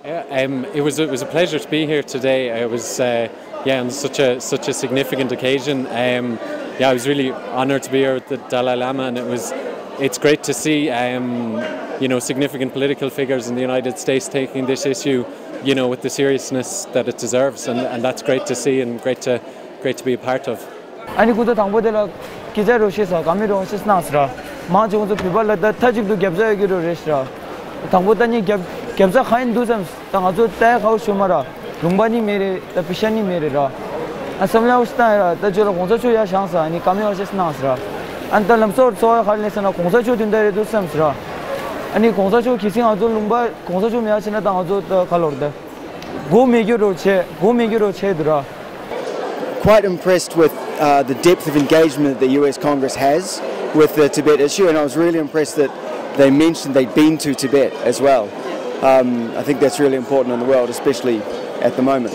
Yeah, it was a pleasure to be here today. It was on such a significant occasion. I was really honoured to be here with the Dalai Lama, and it's great to see significant political figures in the United States taking this issue with the seriousness that it deserves, and that's great to see and great to be a part of. 아니 그도 당보들라 기자로 시서 감미로 시스나스라 마중도 비발라다 타직도 겹자기로 레스라 당보다니 겹자 하인 두섬 당아조 때 가우 쇼마라 룽바니 메레 다 피샤니 메레라 아섬라 우스타라 다저로 공사초야 샹사 아니 감미로 시스나스라 안달람소 소야 할레스나 공사초 된다레 두섬스라 아니 공사초 기생 아조 룽바 공사초 미아시나 당아조 칼로르다 고메기로 체드라. Quite impressed with the depth of engagement that the US Congress has with the Tibet issue, and I was really impressed that they mentioned they'd been to Tibet as well. I think that's really important in the world, especially at the moment.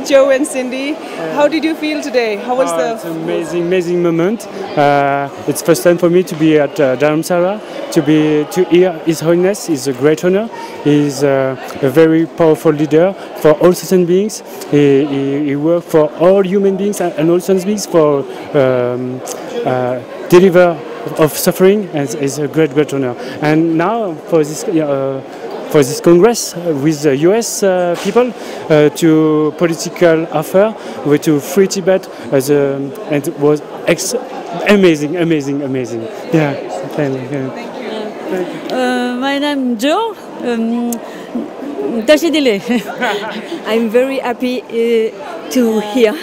Joe and Cindy, how did you feel today? How was It's an amazing moment. It's first time for me to be at Dharamsala, to hear His Holiness. Is a great honor. He's a very powerful leader for all sentient beings. He works for all human beings and all sentient beings for deliver of suffering, and is a great honor. And now for this Congress with the US people to political offer to free Tibet, and it was amazing. Yeah, thank you. My name is Joe. I'm very happy to be here.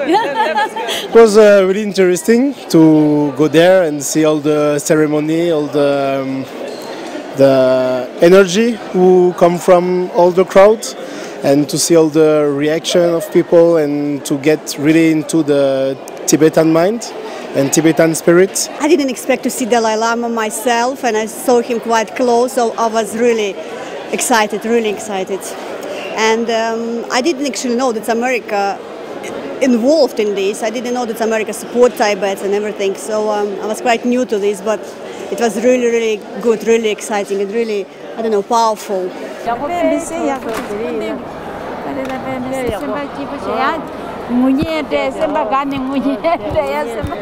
It was really interesting to go there and see all the ceremony, all the energy who come from all the crowd, and to see all the reaction of people, and to get really into the Tibetan mind and Tibetan spirit. I didn't expect to see Dalai Lama myself, and I saw him quite close, so I was really excited. And I didn't actually know that America involved in this. I didn't know that America supports Tibet and everything, so I was quite new to this, but it was really good, really exciting, and really, I don't know, powerful. Munye de semba gani munye de ya semba.